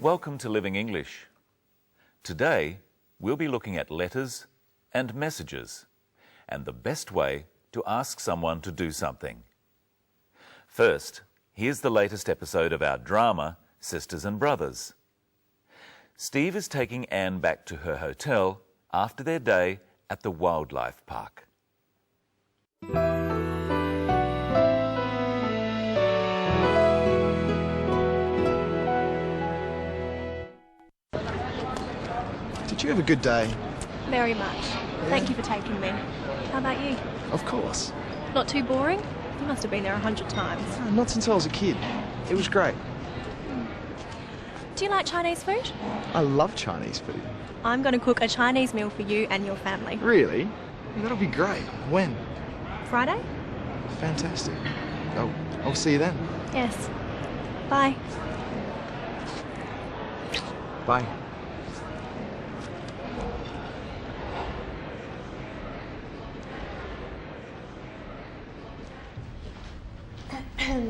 Welcome to Living English. Today, we'll be looking at letters and messages and the best way to ask someone to do something. First, here's the latest episode of our drama, Sisters and Brothers. Steve is taking Anne back to her hotel after their day at the wildlife park. Did you have a good day? Very much. Thank you for taking me. How about you? Of course. Not too boring? You must have been there 100 times. Not since I was a kid. It was great. Do you like Chinese food? I love Chinese food. I'm going to cook a Chinese meal for you and your family. Really? That'll be great. When? Friday? Fantastic. I'll see you then. Yes. Bye. Bye.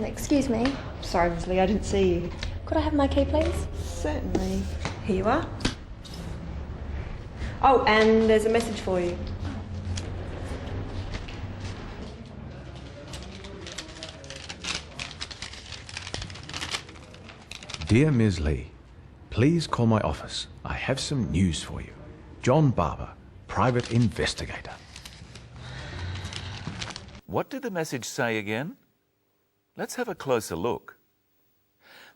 Excuse me. Sorry, Leslie, I didn't see you. Could I have my key, please? Certainly. Here you are. Oh, and there's a message for you. Dear Ms. Lee, please call my office. I have some news for you. John Barber, private investigator. What did the message say again? Let's have a closer look.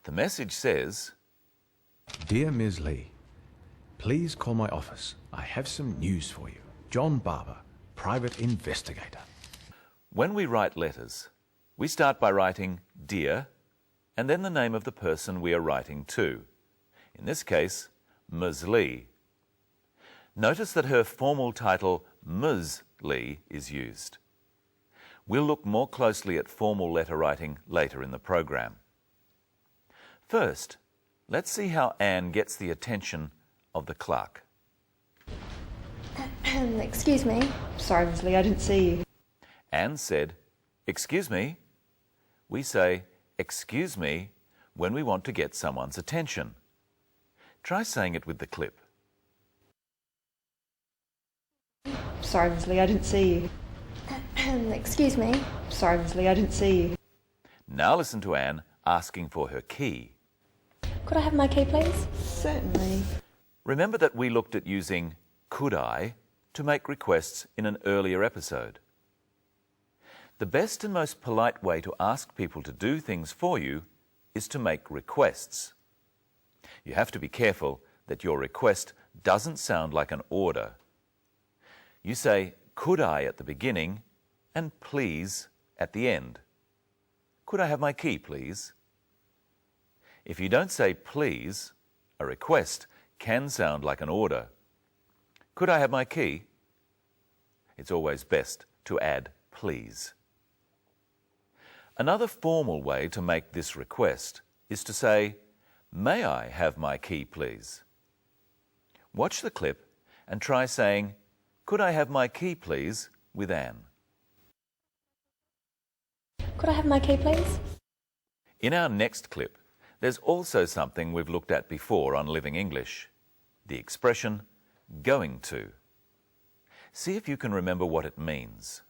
The message says, Dear Ms. Lee, please call my office. I have some news for you. John Barber, private investigator. when we write letters, we start by writing Dear and then the name of the person we are writing to. In this case, Ms. Lee. Notice that her formal title, Ms. Lee, is used. We'll look more closely at formal letter writing later in the program. First, let's see how Anne gets the attention of the clerk. Excuse me. Sorry, Leslie, I didn't see you. Anne said, "Excuse me." We say, "Excuse me," when we want to get someone's attention. Try saying it with the clip. Sorry, Leslie, I didn't see you. Excuse me. Sorry, Leslie, I didn't see you. Now listen to Anne asking for her key. Could I have my key, please? Certainly. Remember that we looked at using could I to make requests in an earlier episode. The best and most polite way to ask people to do things for you is to make requests. You have to be careful that your request doesn't sound like an order. You say could I at the beginning and please at the end. Could I have my key, please? If you don't say please, a request can sound like an order. Could I have my key? It's always best to add please. Another formal way to make this request is to say, "May I have my key, please?" Watch the clip and try saying, "Could I have my key, please?" with Anne. Could I have my key, please? In our next clip, there's also something we've looked at before on Living English, the expression going to. See if you can remember what it means.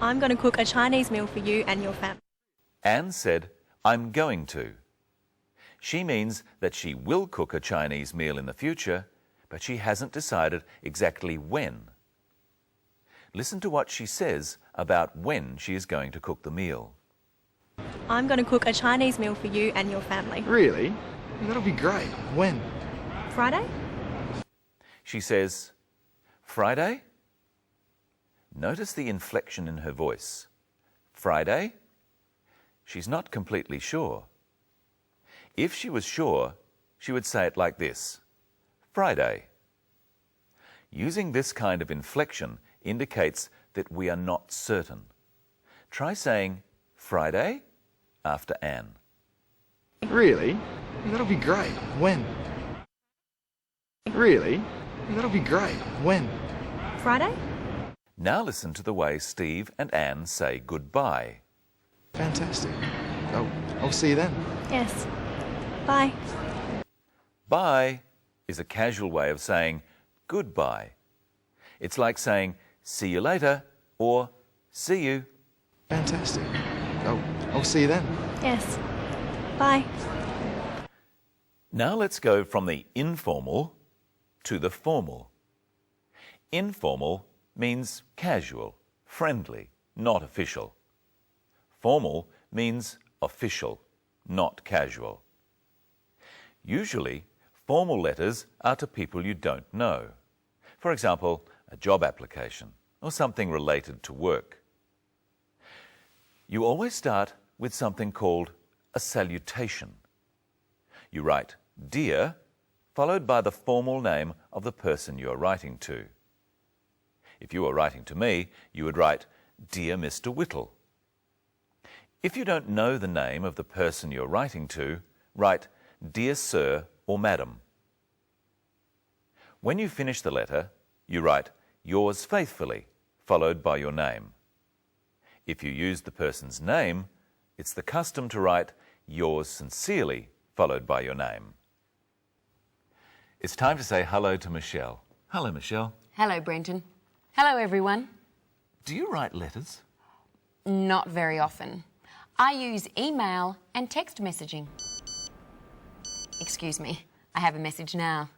I'm going to cook a Chinese meal for you and your family. Anne said, "I'm going to." She means that she will cook a Chinese meal in the future, but she hasn't decided exactly when. Listen to what she says about when she is going to cook the meal. I'm going to cook a Chinese meal for you and your family. Really? That'll be great. When? Friday? She says, "Friday?" Notice the inflection in her voice. Friday? She's not completely sure. If she was sure, she would say it like this: Friday. Using this kind of inflection indicates that we are not certain. Try saying Friday after Anne. Really? That'll be great. When? Really? That'll be great. When? Friday? Now listen to the way Steve and Anne say goodbye. Fantastic. I'll see you then. Yes. Bye. Bye is a casual way of saying goodbye. It's like saying see you later or see you. Fantastic. I'll see you then. Yes. Bye. Now let's go from the informal to the formal. Informal means casual, friendly, not official. Formal means official, not casual. Usually, formal letters are to people you don't know. For example, a job application or something related to work. You always start with something called a salutation. You write dear, followed by the formal name of the person you are writing to. If you were writing to me, you would write, Dear Mr. Whittle. If you don't know the name of the person you're writing to, write, Dear Sir or Madam. When you finish the letter, you write, Yours faithfully, followed by your name. If you use the person's name, it's the custom to write, Yours sincerely, followed by your name. It's time to say hello to Michelle. Hello, Michelle. Hello, Brenton. Hello, everyone. Do you write letters? Not very often. I use email and text messaging. Excuse me, I have a message now.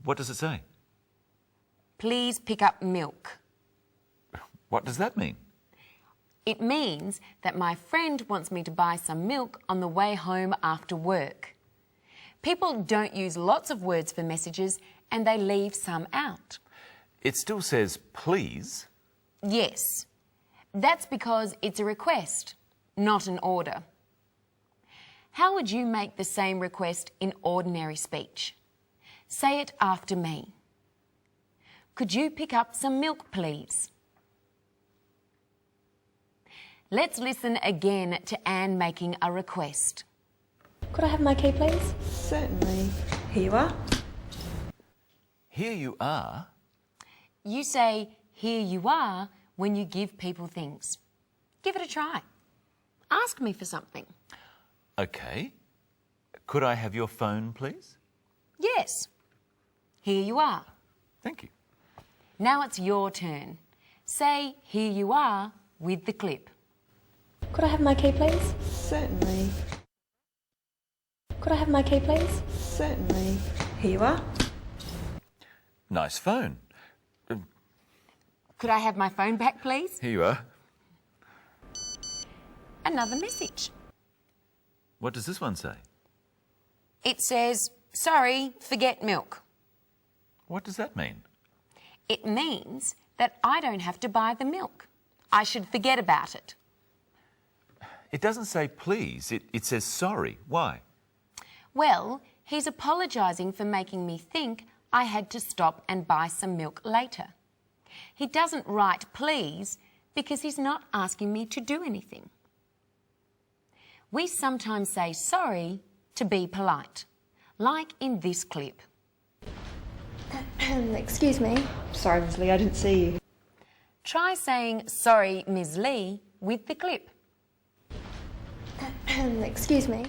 What does it say? Please pick up milk. What does that mean? It means that my friend wants me to buy some milk on the way home after work. People don't use lots of words for messages and they leave some out. It still says please. Yes, that's because it's a request, not an order. How would you make the same request in ordinary speech? Say it after me. Could you pick up some milk, please? Let's listen again to Anne making a request. Could I have my key, please? Certainly. Here you are. Here you are. You say, here you are, when you give people things. Give it a try. Ask me for something. Okay. Could I have your phone, please? Yes. Here you are. Thank you. Now it's your turn. Say, here you are, with the clip. Could I have my key, please? Certainly. Could I have my key, please? Certainly. Here you are. Nice phone. Could I have my phone back, please? Here you are. Another message. What does this one say? It says, sorry, forget milk. What does that mean? It means that I don't have to buy the milk. I should forget about it. It doesn't say please, it says sorry. Why? Well, he's apologising for making me think I had to stop and buy some milk later. He doesn't write please because he's not asking me to do anything. We sometimes say sorry to be polite, like in this clip. Excuse me. Sorry, Miss Lee, I didn't see you. Try saying sorry, Ms. Lee, with the clip. Excuse me.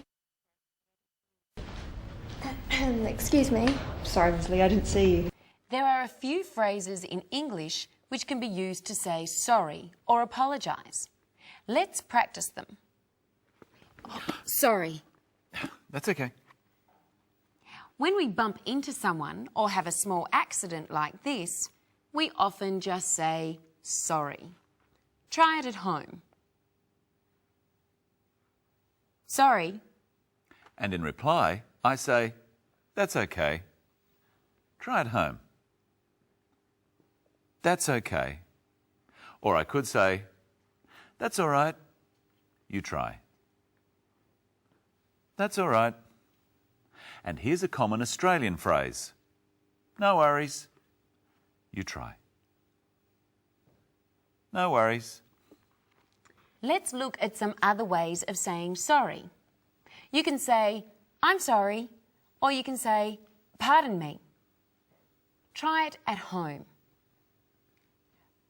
Excuse me. Sorry, Miss Lee, I didn't see you. There are a few phrases in English which can be used to say sorry or apologise. Let's practice them. Sorry. That's okay. When we bump into someone or have a small accident like this, we often just say sorry. Try it at home. Sorry. And in reply, I say, that's okay. Try it home. That's okay. Or I could say, that's all right. You try. That's all right. And here's a common Australian phrase. No worries. You try. No worries. Let's look at some other ways of saying sorry. You can say, I'm sorry, or you can say, pardon me. Try it at home.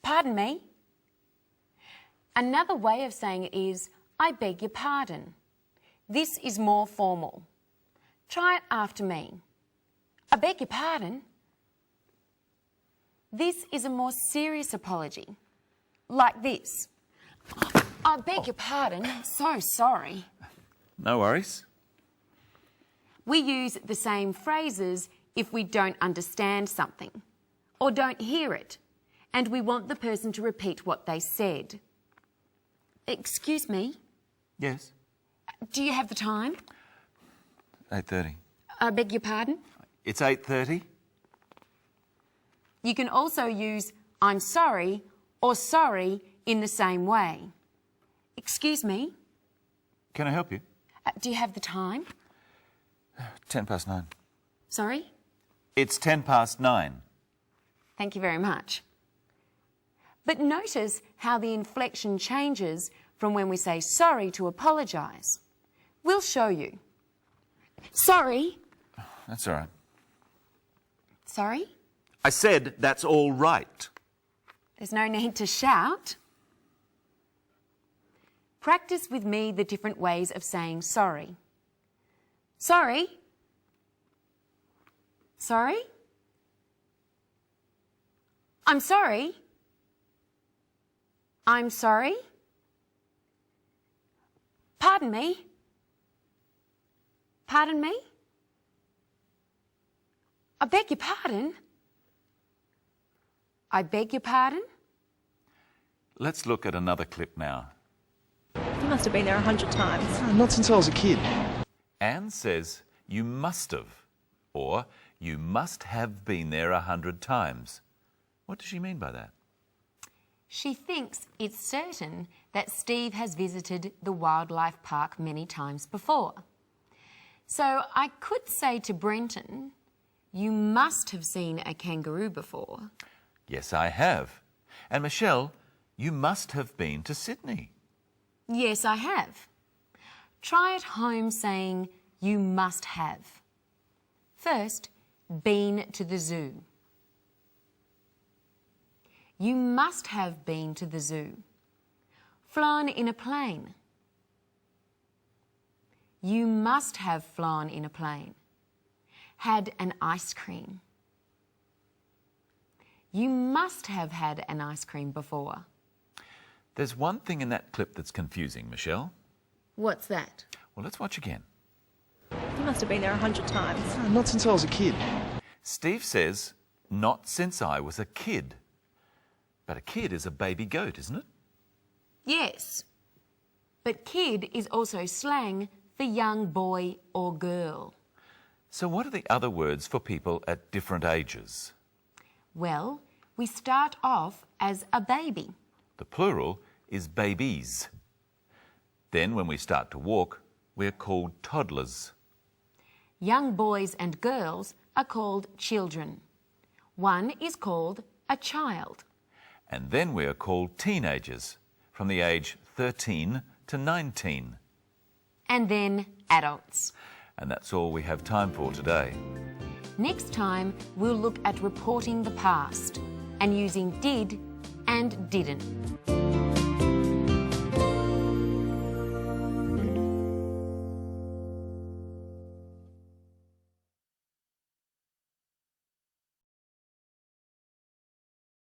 Pardon me. Another way of saying it is, I beg your pardon. This is more formal. Try it after me. I beg your pardon. This is a more serious apology. Like this. I beg your pardon. I'm so sorry. No worries. We use the same phrases if we don't understand something or don't hear it and we want the person to repeat what they said. Excuse me, Yes. do you have the time? 8:30. I beg your pardon? It's 8:30. You can also use I'm sorry or sorry in the same way. Excuse me, Can I help you? do you have the time? 9:10. Sorry? It's 9:10. Thank you very much. But notice how the inflection changes from when we say sorry to apologise. We'll show you. Sorry. That's all right. Sorry? I said that's all right. There's no need to shout. Practice with me the different ways of saying sorry. Sorry. Sorry. I'm sorry. I'm sorry. Pardon me. Pardon me. I beg your pardon. I beg your pardon. Let's look at another clip now. You must have been there 100 times. No, not since I was a kid. Anne says you must have, or you must have been there 100 times. What does she mean by that? She thinks it's certain that Steve has visited the wildlife park many times before. So I could say to Brenton, you must have seen a kangaroo before. Yes, I have. And Michelle, you must have been to Sydney. Yes, I have. Try at home saying you must have. First, been to the zoo. You must have been to the zoo. Flown in a plane. You must have flown in a plane. Had an ice cream. You must have had an ice cream before. There's one thing in that clip that's confusing, Michelle. What's that? Well, let's watch again. You must have been there 100 times. No, not since I was a kid. Steve says, not since I was a kid. But a kid is a baby goat, isn't it? Yes. But kid is also slang for young boy or girl. So what are the other words for people at different ages? Well, we start off as a baby. The plural is babies. Then when we start to walk, we're called toddlers. Young boys and girls are called children. One is called a child. And then we are called teenagers, from the age 13 to 19. And then adults. And that's all we have time for today. Next time, we'll look at reporting the past and using did and didn't.